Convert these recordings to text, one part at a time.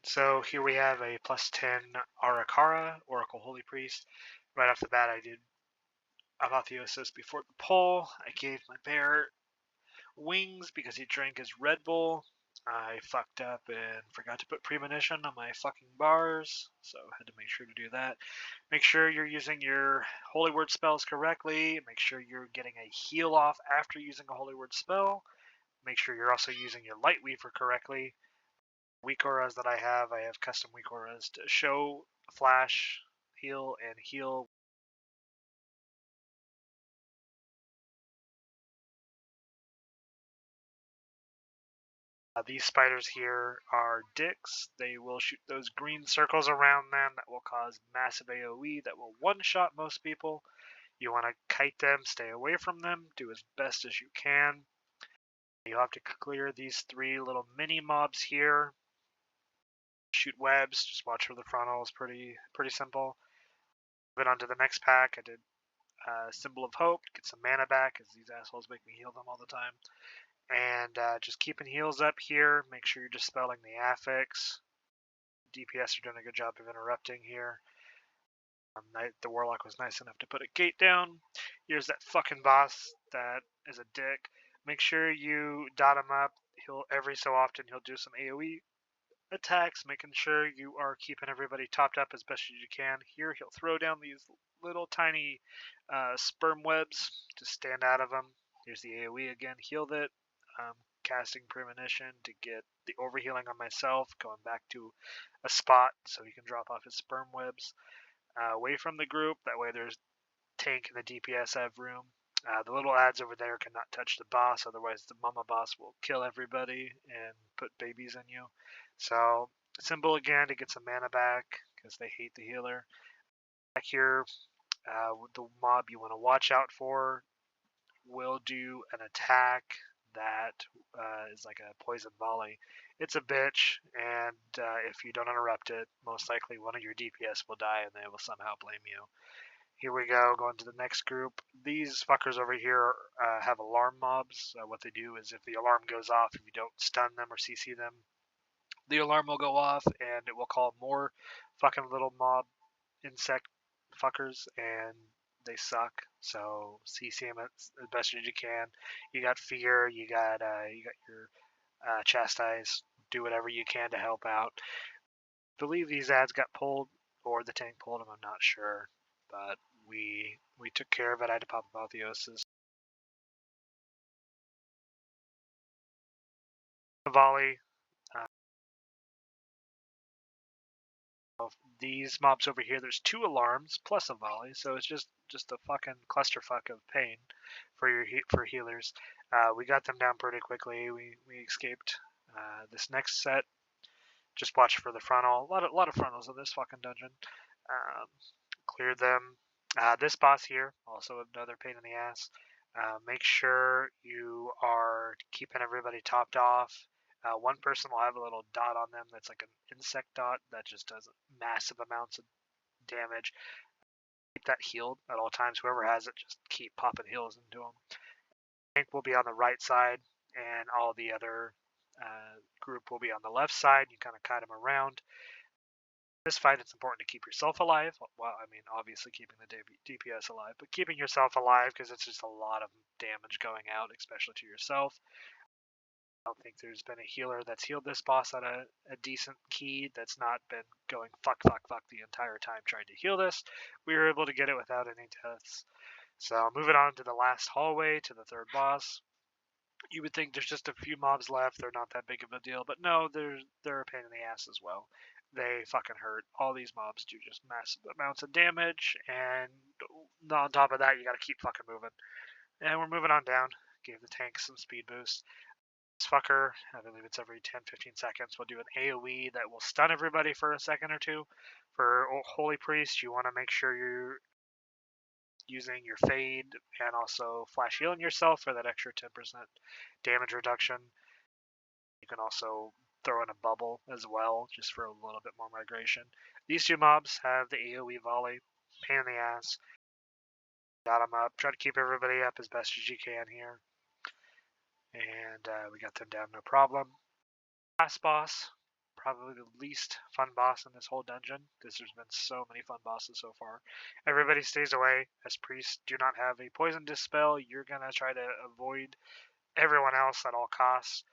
So here we have a +10 Ara-Kara, Oracle Holy Priest. Right off the bat, I did Apotheosis before the pull. I gave my bear wings because he drank his Red Bull. I fucked up and forgot to put premonition on my fucking bars, so I had to make sure to do that. Make sure you're using your Holy Word spells correctly. Make sure you're getting a heal off after using a Holy Word spell. Make sure you're also using your Light Weaver correctly. Weak auras that I have custom weak auras to show, flash, heal, and heal. These spiders here are dicks. They will shoot those green circles around them that will cause massive AoE that will one-shot most people. You want to kite them, stay away from them, do as best as you can. You have to clear these 3 little mini mobs here. Shoot webs, just watch for the frontals, pretty simple. Moving on to the next pack, I did Symbol of Hope, get some mana back, because these assholes make me heal them all the time. And just keeping heals up here. Make sure you're dispelling the affix. DPS are doing a good job of interrupting here. The Warlock was nice enough to put a gate down. Here's that fucking boss that is a dick. Make sure you dot him up. Every so often he'll do some AoE attacks, making sure you are keeping everybody topped up as best as you can. Here he'll throw down these little tiny sperm webs to stand out of them. Here's the AoE again. Healed it. Casting premonition to get the overhealing on myself, going back to a spot so he can drop off his sperm webs. Away from the group, that way there's tank and the DPS have room. The little ads over there cannot touch the boss, otherwise the mama boss will kill everybody and put babies in you. So, symbol again to get some mana back, because they hate the healer. Back here, the mob you want to watch out for will do an attack that is like a poison volley. It's a bitch, and if you don't interrupt it, most likely one of your DPS will die and they will somehow blame you. Here we go, going to the next group. These fuckers over here have alarm mobs. What they do is if the alarm goes off, if you don't stun them or CC them, the alarm will go off and it will call more fucking little mob insect fuckers, and they suck. So CC them as best as you can. You got fear, you got your chastise. Do whatever you can to help out. I believe these ads got pulled, or the tank pulled them. I'm not sure, but we took care of it. I had to pop Apotheosis. Volley. These mobs over here, there's 2 alarms plus a volley, so it's just a fucking clusterfuck of pain for healers. We got them down pretty quickly. We escaped. This next set, just watch for the frontal. A lot of frontals in this fucking dungeon. Cleared them. This boss here, also another pain in the ass. Make sure you are keeping everybody topped off. One person will have a little dot on them that's like an insect dot that just does massive amounts of damage. Keep that healed at all times. Whoever has it, just keep popping heals into them. Tank will be on the right side, and all the other group will be on the left side. You kind of kite them around. This fight, it's important to keep yourself alive. Well, I mean, obviously keeping the DPS alive, but keeping yourself alive, because it's just a lot of damage going out, especially to yourself. I don't think there's been a healer that's healed this boss at a decent key that's not been going fuck the entire time trying to heal this. We were able to get it without any deaths. So moving on to the last hallway, to the 3rd boss. You would think there's just a few mobs left, they're not that big of a deal, but no, they're a pain in the ass as well. They fucking hurt. All these mobs do just massive amounts of damage, and on top of that, you gotta keep fucking moving. And we're moving on down. Gave the tank some speed boost. This fucker, I believe it's every 10-15 seconds, will do an AoE that will stun everybody for a second or two. For Holy Priest, you want to make sure you're using your fade and also flash healing yourself for that extra 10% damage reduction. You can also throw in a bubble as well, just for a little bit more migration. These 2 mobs have the AoE volley. Pain in the ass. Got them up. Try to keep everybody up as best as you can here. And we got them down no problem. Last boss, probably the least fun boss in this whole dungeon, because there's been so many fun bosses so far. Everybody stays away, as priests do not have a poison dispel. You're going to try to avoid everyone else at all costs.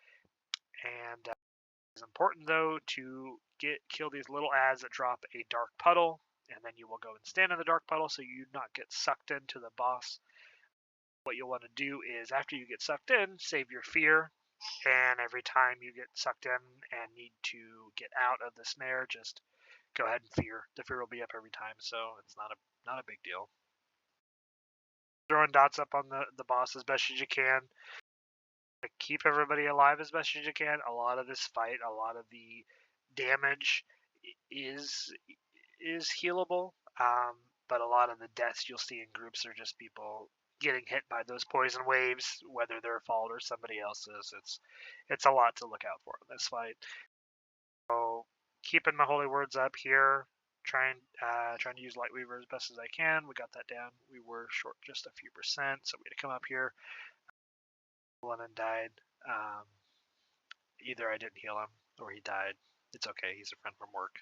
And it's important, though, to kill these little ads that drop a dark puddle, and then you will go and stand in the dark puddle so you do not get sucked into the boss. What you'll want to do is, after you get sucked in, save your fear, and every time you get sucked in and need to get out of the snare, just go ahead and fear. The fear will be up every time, so it's not a big deal. Throwing dots up on the boss as best as you can. Keep everybody alive as best as you can. A lot of this fight, a lot of the damage is healable, but a lot of the deaths you'll see in groups are just people getting hit by those poison waves, whether their fault or somebody else's. It's a lot to look out for in this fight. So keeping my holy words up here, trying to use Lightweaver as best as I can. We got that down. We were short just a few percent, so we had to come up here. One and died. Either I didn't heal him or he died. It's okay. He's a friend from work.